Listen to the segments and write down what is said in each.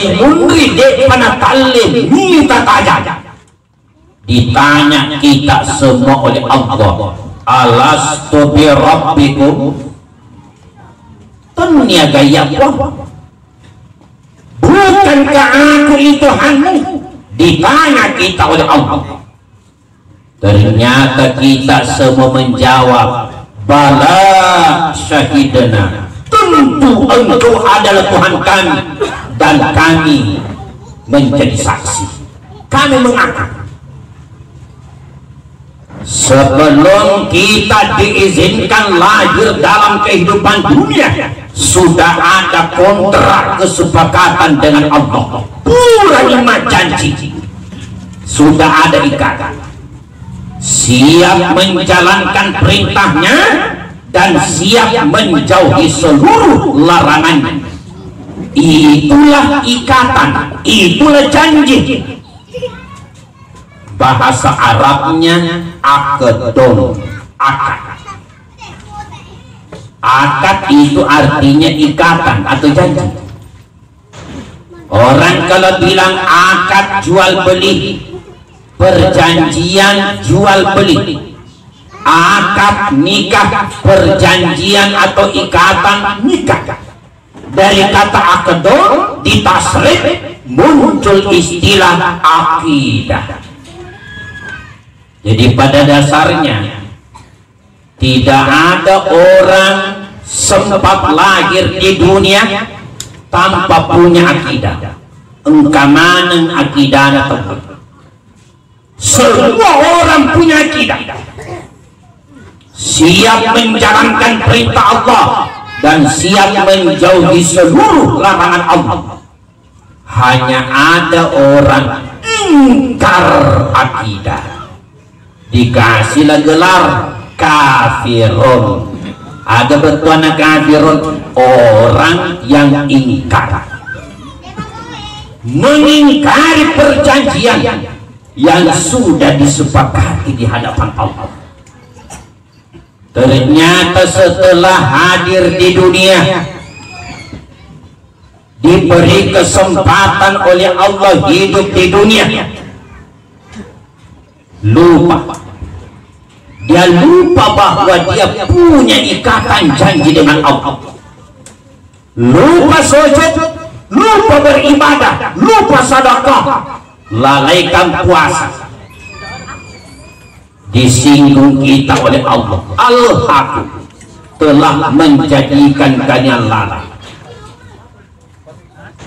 dari mundri dek pada talim minta tanya. Ditanya kita semua oleh Allah, alastu bi rabbikum, dunia gaya apa? Bukankah aku itu Tuhanmu? Ditanya kita oleh Allah. Ternyata kita semua menjawab, bala syahidana, tentu engkau adalah Tuhan kami dan kami menjadi saksi. Kami mengaku. Sebelum kita diizinkan lahir dalam kehidupan dunia, sudah ada kontrak kesepakatan dengan Allah. Pura lima janji. Sudah ada ikatan. Siap menjalankan perintahnya dan siap menjauhi seluruh larangannya. Itulah ikatan, itulah janji. Bahasa Arabnya akadon, akad. Akad itu artinya ikatan atau janji. Orang kalau bilang akad jual beli, perjanjian jual beli, akad nikah, perjanjian atau ikatan nikah. Dari kata akadon ditasrif muncul istilah akidah. Jadi pada dasarnya tidak ada orang sempat lahir di dunia tanpa punya akidah. Engkamanan akidah atau semua orang punya akidah, siap menjalankan perintah Allah dan siap menjauhi seluruh larangan Allah. Hanya ada orang ingkar akidah, dikasihlah gelar kafirun. Ada bertuan kafirun, orang yang ingkar, mengingkari perjanjian yang sudah disepakati di hadapan Allah. Ternyata setelah hadir di dunia, diberi kesempatan oleh Allah hidup di dunia, dia lupa bahwa dia punya ikatan janji dengan Allah. Lupa sujud, lupa beribadah, lupa sedekah, lalaikan puasa. Disinggung kita oleh Allah, Al-Haq telah menjadikan kalian lalai,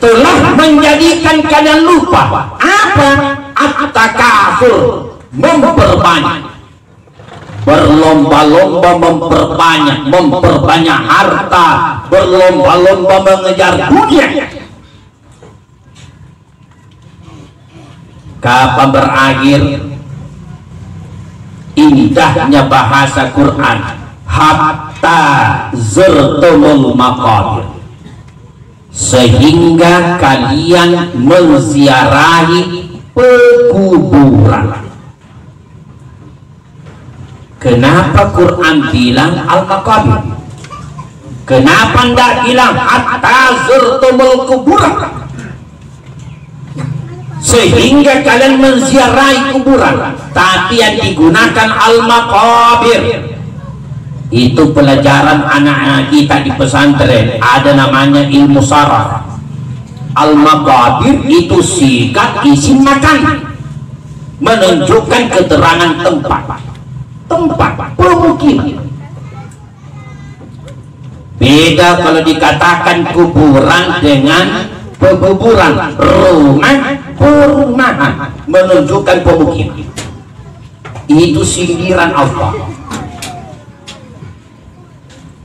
telah menjadikan kalian lupa. Apa? At-takasur, memperbanyak, berlomba-lomba memperbanyak harta, berlomba-lomba mengejar dunia. Kapan berakhir? Indahnya bahasa Quran, hatta zurtumul maqabir, sehingga kalian menziarahi pekuburan. Kenapa Quran bilang al-maqabir? Kenapa tidak bilang hatta zurtumul kuburan? Sehingga kalian menziarahi kuburan, tapi yang digunakan al-maqabir. Itu pelajaran anak-anak kita di pesantren, ada namanya ilmu saraf. Al-maqabir itu sigat isim makan, menunjukkan keterangan tempat pemukiman. Beda kalau dikatakan kuburan dengan pekuburan, rumah, perumahan, menunjukkan pemukiman. Itu sindiran Allah.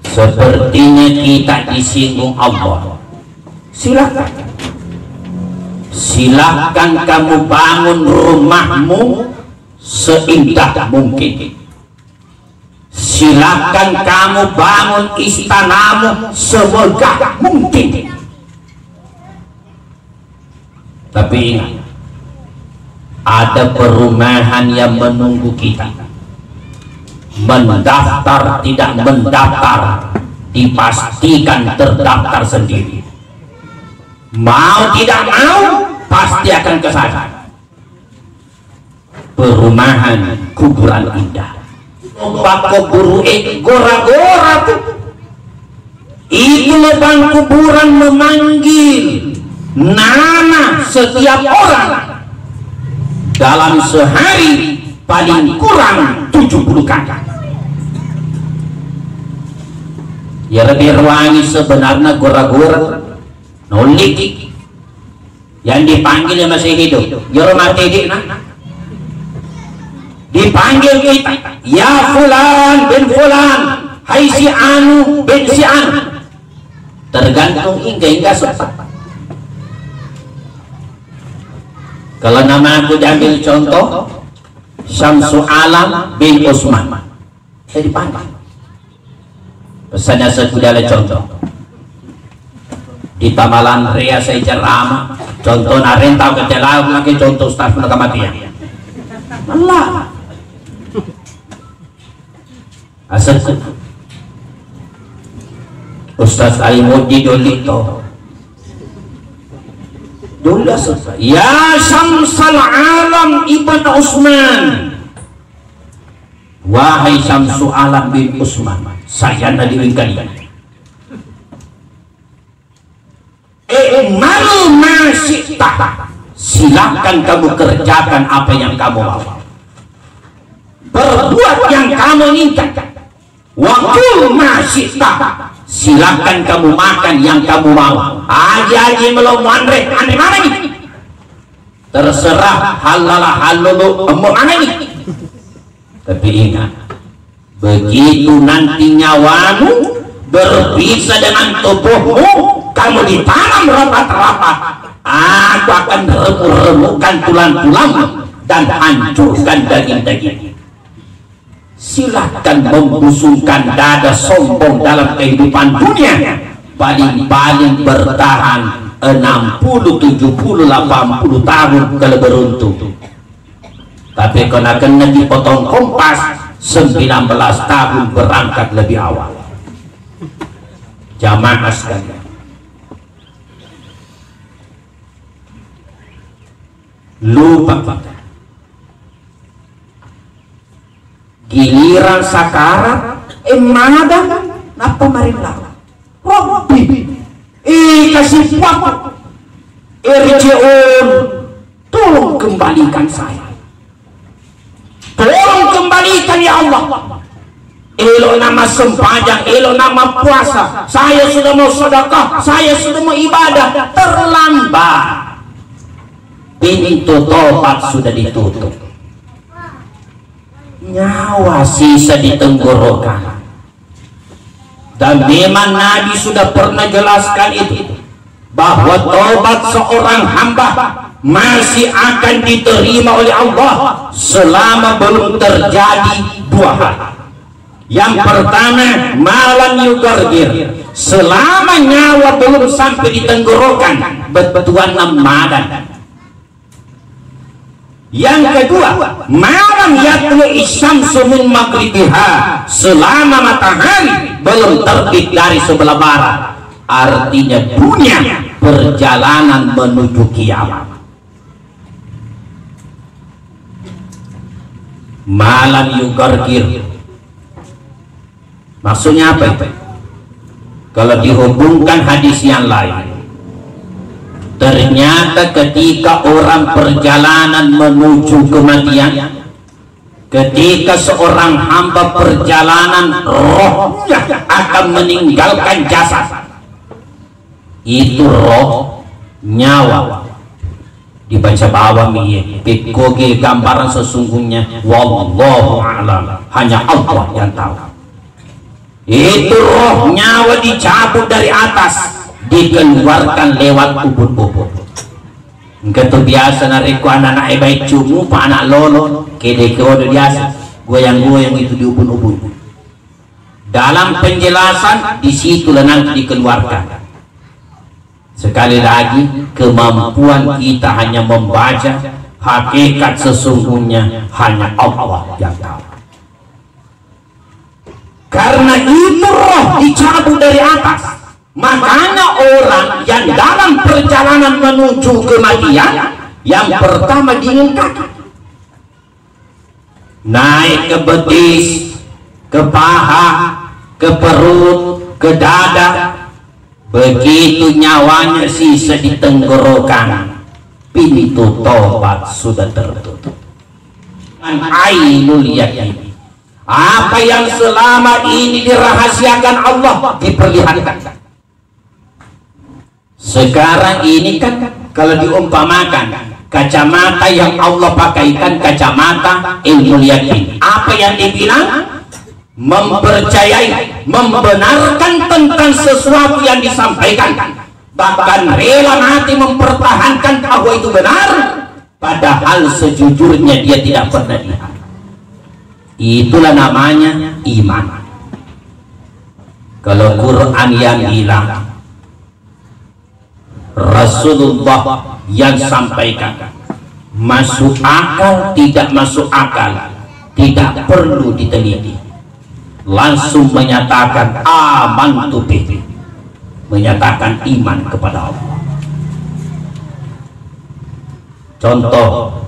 Sepertinya kita disinggung Allah. Silakan kamu bangun rumahmu seindah mungkin. Silakan kamu bangun istanamu semegah mungkin. Tapi ingat, ada perumahan yang menunggu kita. Mendaftar tidak mendaftar, dipastikan terdaftar sendiri. mau tidak mau pasti akan ke sana. Perumahan kuburan indah, bako buru gora-gora tuh. Itu lubang kuburan memanggil nama setiap orang dalam sehari paling kurang 70 kali. Ya lebih wangi sebenarnya gora-gora nolik yang dipanggil masih hidup. Ya mati di dipanggil kita, ya fulan bin fulan, hai si anu bin si anu. Tergantung hingga sempat. Kalau nama aku diambil contoh, Syamsu Alam bin Usman, saya dipanggil. Pesannya sekedar contoh. Di Tamalan Ria saya ceramah, contoh narentau kecelau lagi contoh staf kematian. Allah. Asal Ustaz Alimudi Dolito Dula selesai. Ya Syamsal Alam Ibn Usman, wahai Syamsu Alam bin Usman, saya nadiwin kalian. Malu masih tak, silakan kamu kerjakan apa yang kamu mau, berbuat yang kamu inginkan. Waktu masih tak, silakan kamu makan yang kamu mau. Aji-aji belum manre, aneh mana ini? Terserah halal halulu mau aneh ini. Tapi ingat, begitu nanti nyawamu berpisah dengan tubuhmu, kamu ditanam rapat-rapat, aku akan remuk-remukkan tulang-tulangmu dan hancurkan daging-daging. Silakan membusungkan dada sombong dalam kehidupan dunia, paling-paling bertahan 60, 70, 80 tahun kalau beruntung. Tapi kena dipotong kompas 19 tahun berangkat lebih awal. Jamaah sekalian, lupa giliran sakarat emada napa marilah Robbi kasih waktu irji'un, tolong kembalikan saya, tolong kembalikan ya Allah. Elo nama sempajang, elo nama puasa, saya sudah mau sedekah, saya sudah mau ibadah, terlambat, pintu tobat sudah ditutup, nyawa sisa di tenggorokan. Dan memang Nabi sudah pernah jelaskan itu, bahwa tobat seorang hamba masih akan diterima oleh Allah selama belum terjadi 2 hal. Yang pertama, malam yugargir, selama nyawa belum sampai di tenggorokan, betuan namadan. Yang kedua, malam yatlu isyamsu min maghribiha, selama matahari belum terbit dari sebelah barat. Artinya dunia perjalanan menuju kiamat. Malam yugargir, maksudnya apa itu? Kalau dihubungkan hadis yang lain, ternyata ketika orang perjalanan menuju kematian, ketika seorang hamba perjalanan rohnya akan meninggalkan jasad, itu roh, nyawa dibaca bawah pikoge gambaran sesungguhnya wallahu a'lam, hanya Allah yang tahu. Itu roh nyawa dicabut dari atas, dikeluarkan lewat ubun-ubun. Gitu biasa nariku anak-anak baik cumu pak anak lolo kede kode biasa goyang-goyang itu di ubun-ubun. Dalam penjelasan di situ nanti dikeluarkan. Sekali lagi, kemampuan kita hanya membaca, hakikat sesungguhnya hanya Allah yang tahu. Karena itu roh dicabut dari atas, Makanya orang yang dalam perjalanan menuju kematian, yang pertama dingin kaki, naik ke betis, ke paha, ke perut, ke dada. Begitu nyawanya sisa di tenggorokan, pintu tobat sudah tertutup. Ainul yakin, apa yang selama ini dirahasiakan Allah diperlihatkan. Sekarang ini kan kalau diumpamakan kacamata yang Allah pakaikan kacamata ilmu yakin, apa yang dibilang? Mempercayai, membenarkan tentang sesuatu yang disampaikan, bahkan rela mati mempertahankan bahwa itu benar, padahal sejujurnya dia tidak pernah lihat. Itulah namanya iman. Kalau Quran yang bilang, Rasulullah yang sampaikan, masuk akal, tidak masuk akal, tidak perlu diteliti, langsung menyatakan amantu bihi, menyatakan iman kepada Allah. Contoh,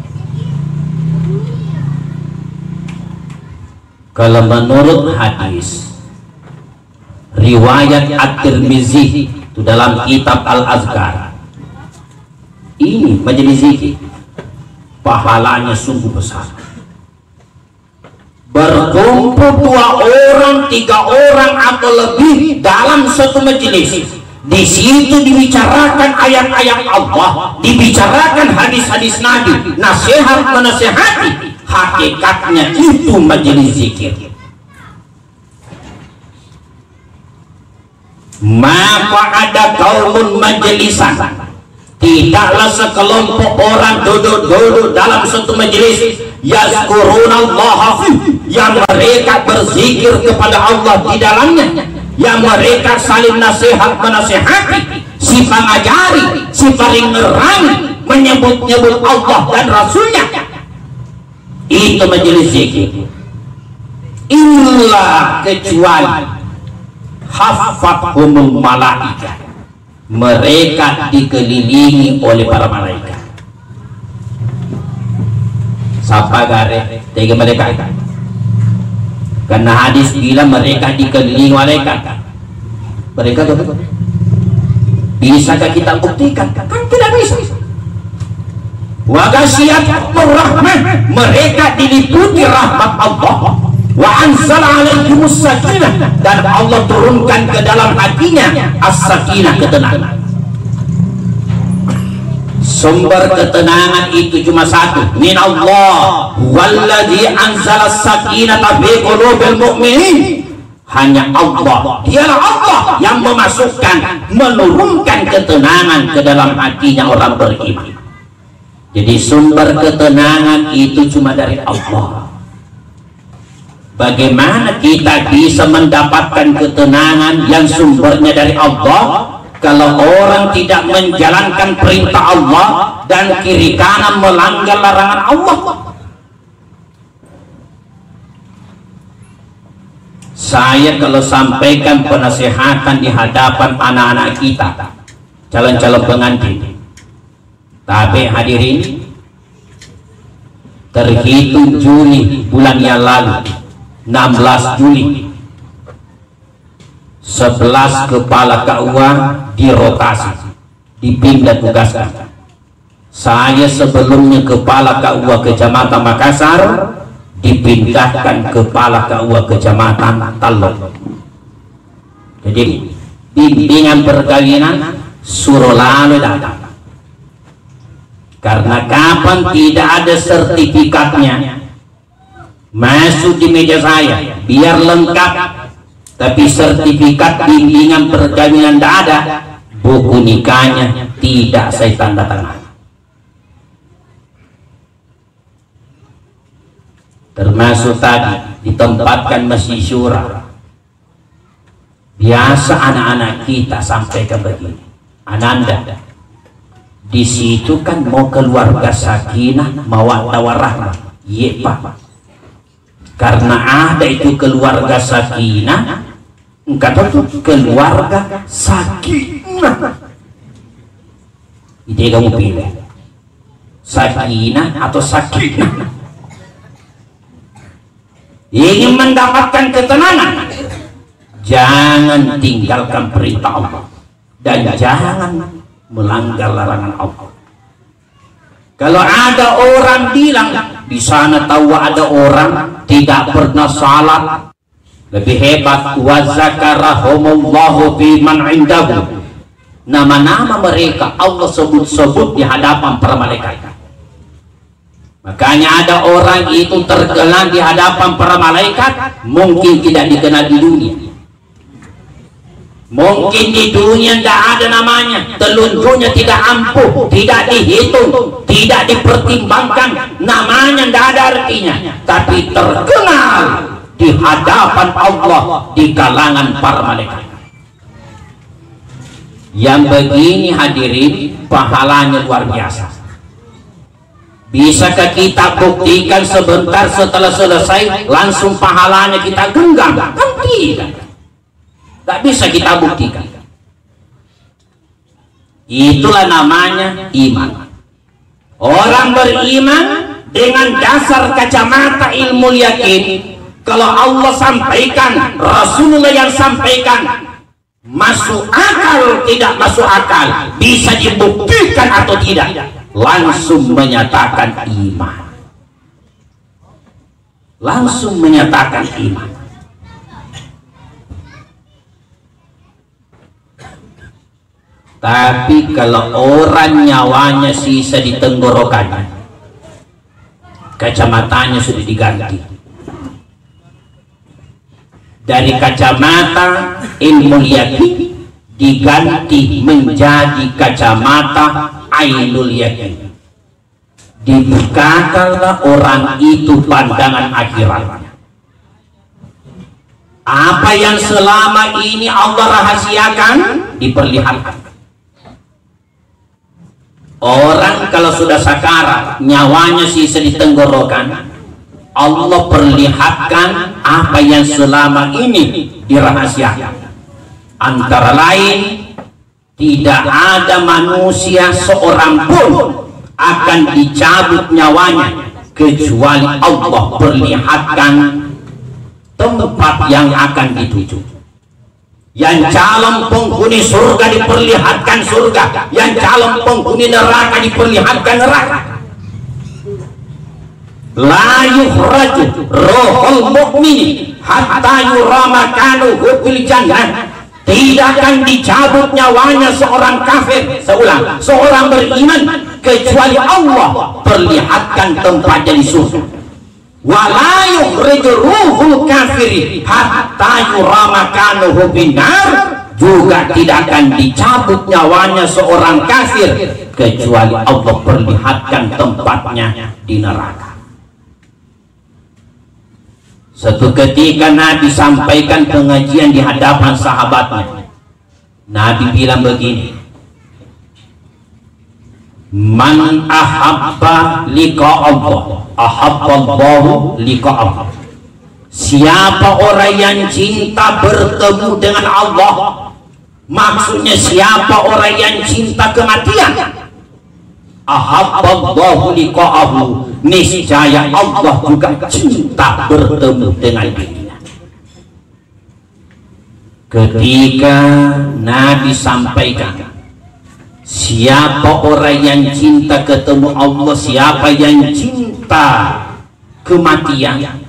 kalau menurut hadis riwayat At-Tirmizi itu dalam kitab Al-Azkar, ini majelis zikir pahalanya sungguh besar. Berkumpul 2 orang, 3 orang atau lebih dalam satu majelis, di situ dibicarakan ayat-ayat Allah, dibicarakan hadis-hadis Nabi, nasihat menasihati, hakikatnya itu majelis zikir. Maka ada kaumun majelisan, tidaklah sekelompok orang duduk-duduk dalam satu majelis, yazkurunallaha fi, yang mereka berzikir kepada Allah di dalamnya, yang mereka saling nasihat menasihati, si pengajari, si paling ngerangi, menyebut-nyebut Allah dan Rasulnya. Itu majelis zikir. Illa kecuali hafathumul malaikat, mereka dikelilingi oleh para malaikat. Siapa gare tiga mereka? Karena hadis bilang mereka dikelilingi malaikat. Mereka tuh bisakah kita buktikan? Kan tidak bisa. Wa ghasyiyatuhum rahmah, mereka diliputi rahmat Allah. Wa anzala alaihimus sakinah, dan Allah turunkan ke dalam hatinya as-sakinah, ketenangan. Sumber ketenangan itu cuma satu, min Allah, walladzi anzala as-sakinata fi qulubil mu'minin. Hanya Allah, dialah Allah yang memasukkan, menurunkan ketenangan ke dalam hatinya orang beriman. Jadi sumber ketenangan itu cuma dari Allah. Bagaimana kita bisa mendapatkan ketenangan yang sumbernya dari Allah kalau orang tidak menjalankan perintah Allah dan kiri kanan melanggar larangan Allah? Saya kalau sampaikan penasihatan di hadapan anak-anak kita, calon-calon pengantin, tapi hadirin, terhitung Juli bulan yang lalu, 16 Juli, 11 kepala KUA dirotasi, dipindah tugaskan. Saya sebelumnya kepala KUA Kecamatan Makassar, dipindahkan kepala KUA Kecamatan Talok. Jadi bimbingan perkawinan suruh lalu datang. Karena kapan tidak ada sertifikatnya, masuk di meja saya biar lengkap, tapi sertifikat bimbingan perkawinan tidak ada, buku nikahnya tidak saya tanda tangan. Termasuk tadi ditempatkan masjid syura. Biasa anak-anak kita sampaikan begini, Ananda, di situ kan mau keluarga sakinah mawaddah warahmah. Iya Pak, karena ada itu keluarga sakinah, Kata tuh keluarga sakinah. Ide kamu pilih sakinah atau sakinah. Ingin mendapatkan ketenangan, jangan tinggalkan perintah Allah dan jangan melanggar larangan Allah. Kalau ada orang bilang di sana tahu ada orang tidak pernah salat, lebih hebat, wa zakarahumullahu fi man indahu, nama-nama mereka Allah sebut-sebut di hadapan para malaikat. Makanya ada orang itu terkenal di hadapan para malaikat, mungkin tidak dikenal di dunia. Mungkin di dunia tidak ada namanya, telunjuknya tidak ampuh, tidak dihitung, tidak dipertimbangkan, namanya tidak ada artinya. Tapi terkenal di hadapan Allah di kalangan para malaikat. Yang begini hadirin, pahalanya luar biasa. Bisakah kita buktikan sebentar setelah selesai langsung pahalanya kita genggam? Kan tidak. Tak bisa kita buktikan. Itulah namanya iman. Orang beriman dengan dasar kacamata ilmu yakin. Kalau Allah sampaikan, Rasulullah yang sampaikan, masuk akal tidak masuk akal, bisa dibuktikan atau tidak, langsung menyatakan iman. Langsung menyatakan iman. Tapi kalau orang nyawanya sisa di tenggorokannya, kacamatanya sudah diganti. Dari kacamata ilmu yakin diganti menjadi kacamata ainul yakin. Dibukakanlah orang itu pandangan akhiratnya. Apa yang selama ini Allah rahasiakan diperlihatkan. Orang kalau sudah sakarat, nyawanya sisa di tenggorokan, Allah perlihatkan apa yang selama ini dirahasiakan. Antara lain, tidak ada manusia seorang pun akan dicabut nyawanya kecuali Allah perlihatkan tempat yang akan dituju. Yang calon penghuni surga diperlihatkan surga, yang calon penghuni neraka diperlihatkan neraka. La yukhraju rohul mu'min hatta yura makanuhu fil jannah. Tidak akan dicabut nyawanya seorang kafir, seulang, seorang beriman, kecuali Allah perlihatkan tempatnya di surga. Wala yukhriju ruhul kafiri hatta yura makanuhu binar. Juga tidak akan dicabut nyawanya seorang kafir kecuali Allah perlihatkan tempatnya di neraka. Suatu ketika Nabi sampaikan pengajian di hadapan sahabatnya. Nabi bilang begini, man ahabba liqa Allah ahabballahu liqa Allah. Siapa orang yang cinta bertemu dengan Allah, maksudnya siapa orang yang cinta kematian, ahabballahu liqa'ahu, niscaya Allah juga cinta bertemu dengan dirinya. Ketika Nabi sampaikan siapa orang yang cinta ketemu Allah, siapa yang cinta kematian,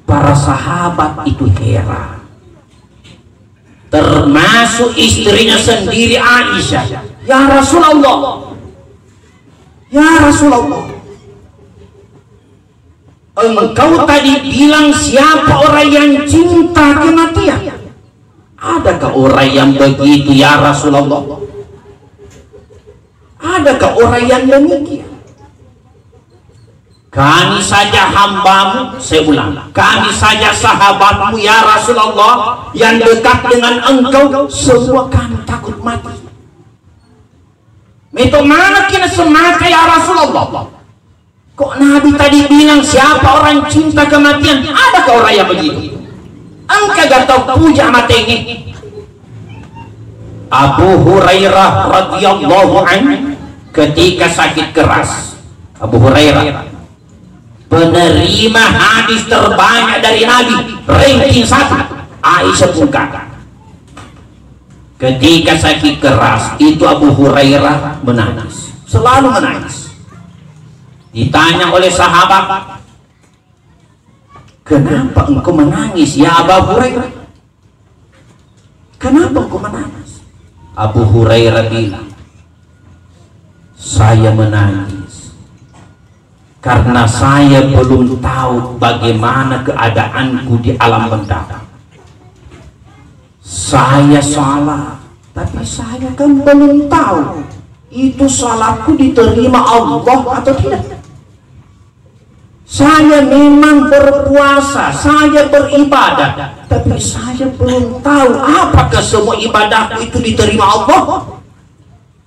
para sahabat itu heran, termasuk istrinya sendiri Aisyah. Ya Rasulullah, ya Rasulullah, engkau tadi bilang siapa orang yang cinta kematian. Adakah orang yang begitu ya Rasulullah? Adakah orang yang demikian? Kami saja hambamu, saya ulang, kami saja sahabatmu ya Rasulullah, yang dekat dengan engkau, semua kami takut mati. Itu mana kena semata ya Rasulullah? Kok Nabi tadi bilang siapa orang cinta kematian? Adakah orang yang begitu? Angka gatau puja mata ini. Abu Hurairah radhiyallahu anhu ketika sakit keras, Abu Hurairah penerima hadis terbanyak dari Nabi, ranking 1. Aisyah buka. Ketika sakit keras itu Abu Hurairah menangis, selalu menangis. Ditanya oleh sahabat, kenapa engkau menangis ya Abu Hurairah? Kenapa engkau menangis? Abu Hurairah bilang, saya menangis karena saya belum tahu bagaimana keadaanku di alam mendatang. Saya salah, tapi saya kan belum tahu itu salahku diterima Allah atau tidak. Saya memang berpuasa, saya beribadah, tapi saya belum tahu apakah semua ibadahku itu diterima Allah.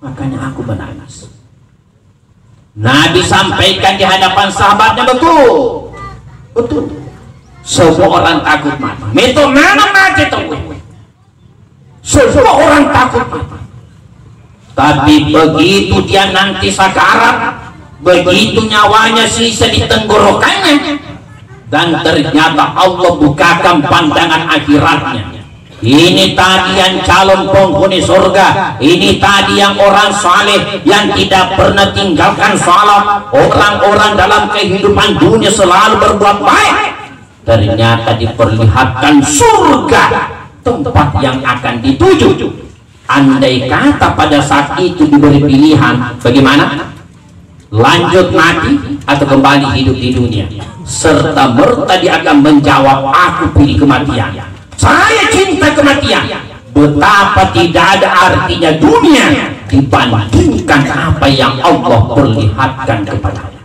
Makanya aku menangis. Nabi sampaikan di hadapan sahabatnya, betul, betul. Semua orang takut mati. Itu mana mati tuh? Semua orang takut mati. Tapi begitu dia nanti sakarat, begitu nyawanya sisa di tenggorokannya, dan ternyata Allah bukakan pandangan akhiratnya. Ini tadi yang calon penghuni surga, ini tadi yang orang saleh yang tidak pernah tinggalkan salat, orang-orang dalam kehidupan dunia selalu berbuat baik. Ternyata diperlihatkan surga, tempat yang akan dituju. Andai kata pada saat itu diberi pilihan, bagaimana? Lanjut mati atau kembali hidup di dunia, serta merta dia akan menjawab, aku pilih kematian, saya cinta kematian. Betapa tidak ada artinya dunia dibandingkan apa yang Allah perlihatkan kepadanya.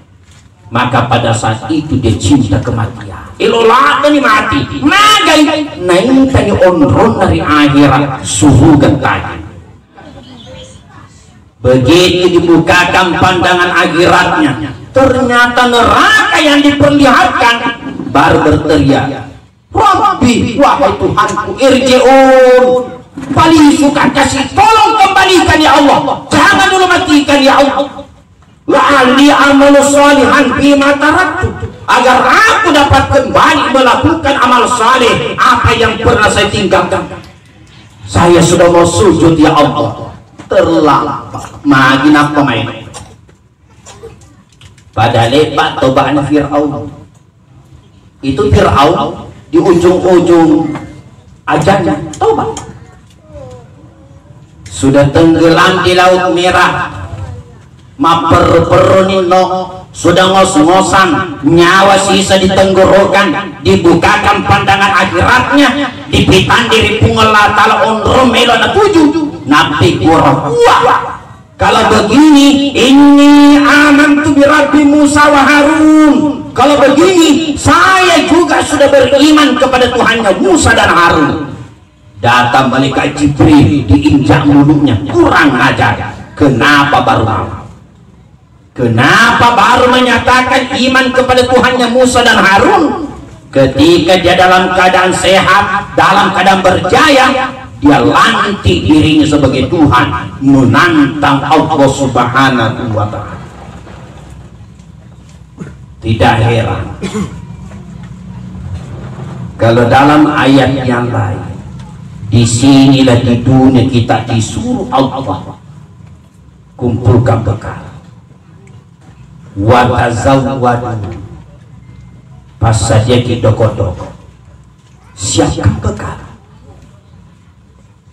Maka pada saat itu dia cinta kematian. Ilola ini mati nagai naik tadi onron dari akhirat suhu gentanya. Begitu dibukakan pandangan akhiratnya, ternyata neraka yang diperlihatkan, baru berteriak, Rabbi, wahai Tuhanku, irji'un, paling suka kasih tolong kembalikan ya Allah, jangan dulu matikan ya Allah. La'ali amalu salihan bima taraktu, agar aku dapat kembali melakukan amal saleh apa yang pernah saya tinggalkan. Saya sudah mau sujud ya Allah, terlambat. Magin apa main pada lebat tobaan Fir'aun. Itu Fir'aun di ujung-ujung ajalnya tobat, sudah tenggelam di laut merah, maper-perunino, sudah ngos-ngosan, nyawa sisa di tenggorokan, dibukakan pandangan akhiratnya, dipitan diri pungela tala ondrom melona tujuh nabi kurang. Kalau begini, ini amantu bi Rabbi Musa wa Harun. Kalau begini, saya juga sudah beriman kepada Tuhannya Musa dan Harun. Datang malaikat Jibril, diinjak mulutnya, kurang ajar. Kenapa baru mau? Kenapa baru menyatakan iman kepada Tuhannya Musa dan Harun? Ketika dia dalam keadaan sehat, dalam keadaan berjaya, dia lantik dirinya sebagai Tuhan, menantang Allah Subhanahu wa Ta'ala. Tidak heran kalau dalam ayat yang lain, disinilah di dunia kita disuruh Allah kumpulkan bekal. Wa tazawwadu, pas saja kita doko-doko, siapkan bekal.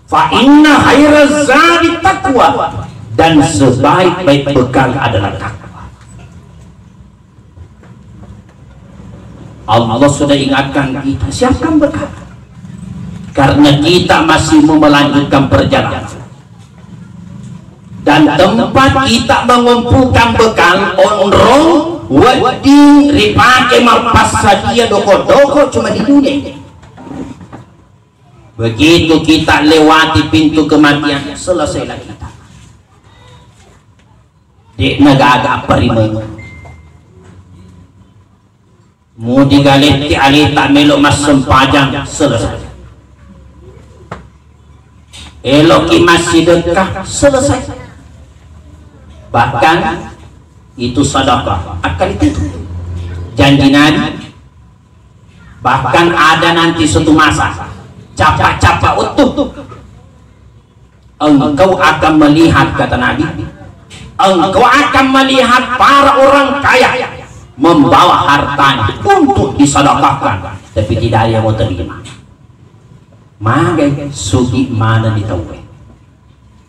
Fa inna khairaz zadi taqwa, dan sebaik-baik bekal adalah takwa. Allah sudah ingatkan kita, siapkan bekal, karena kita masih mau melanjutkan perjalanan. Dan tempat kita mengumpulkan bekal onrong wadi ripake mapas sadia doko-doko cuma di dunia. Begitu kita lewati pintu kematian, selesailah kita di negara perimen. mau digaleti alita melok mas sempajang selesai, eloki masih sedekah selesai. Bahkan itu sedekah akan itu janji Nabi. Bahkan ada nanti suatu masa capa-capa utuh, engkau akan melihat, kata Nabi, engkau akan melihat para orang kaya membawa hartanya untuk disedekahkan, tapi tidak ada yang mau terima. Maka sugi mana ditahu,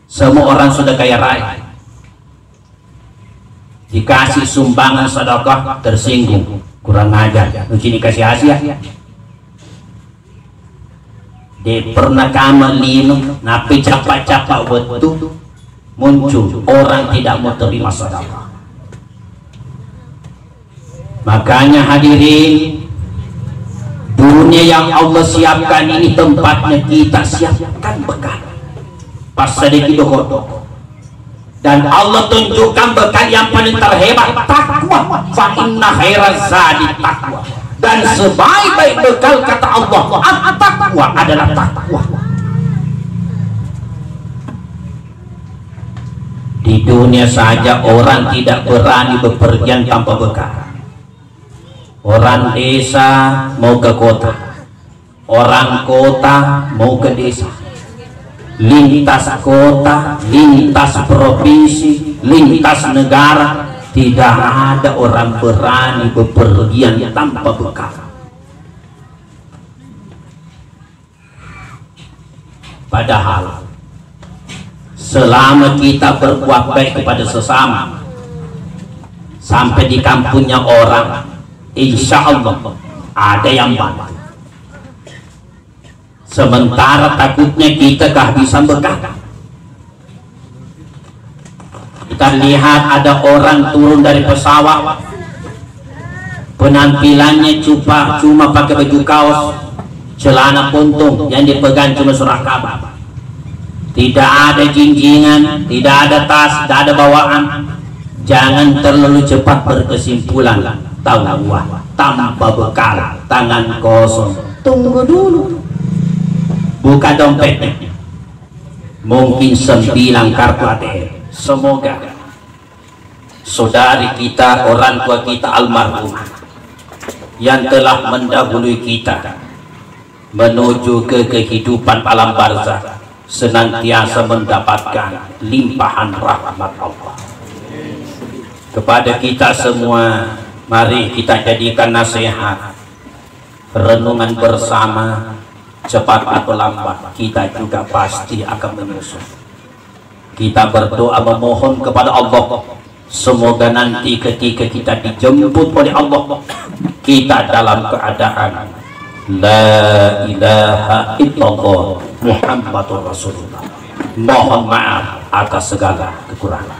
semua orang sudah kaya raya, dikasih sumbangan sedekah tersinggung, kurang ajar, mungkin dikasih Asia. Dia pernah kamelin, napi capa-capa betul muncul orang tidak mau terima sedekah. Makanya hadirin, dunia yang Allah siapkan ini tempatnya kita siapkan bekal pas sedikit doa. Dan Allah tunjukkan bekal yang paling terhebat, takwa. Fa inna khairaz zadi takwa. Dan sebaik-baik bekal, kata Allah, at-taqwa adalah takwa. Di dunia saja orang tidak berani bepergian tanpa bekal. Orang desa mau ke kota, orang kota mau ke desa, lintas kota, lintas provinsi, lintas negara, tidak ada orang berani bepergian tanpa bekal. Padahal selama kita berbuat baik kepada sesama, sampai di kampungnya orang, insya Allah ada yang bantu. Sementara takutnya kita kehabisan bekal. Kita lihat ada orang turun dari pesawat, penampilannya cuma pakai baju kaos, celana puntung, yang dipegang cuma surat kabar. Tidak ada jinjingan, tidak ada tas, tidak ada bawaan. Jangan terlalu cepat berkesimpulan. Tahu tanpa bekal, tangan kosong. Tunggu dulu. Buka dompetnya. Mungkin 9 kartu ATM. Semoga saudari kita, orang tua kita almarhum yang telah mendahului kita menuju ke kehidupan alam barzakh senantiasa mendapatkan limpahan rahmat Allah. Kepada kita semua, mari kita jadikan nasihat, renungan bersama. Cepat atau lambat kita juga pasti akan menyusul. Kita berdoa memohon kepada Allah, semoga nanti ketika kita dijemput oleh Allah, kita dalam keadaan la ilaha illallah Muhammadur Rasulullah. Mohon maaf atas segala kekurangan.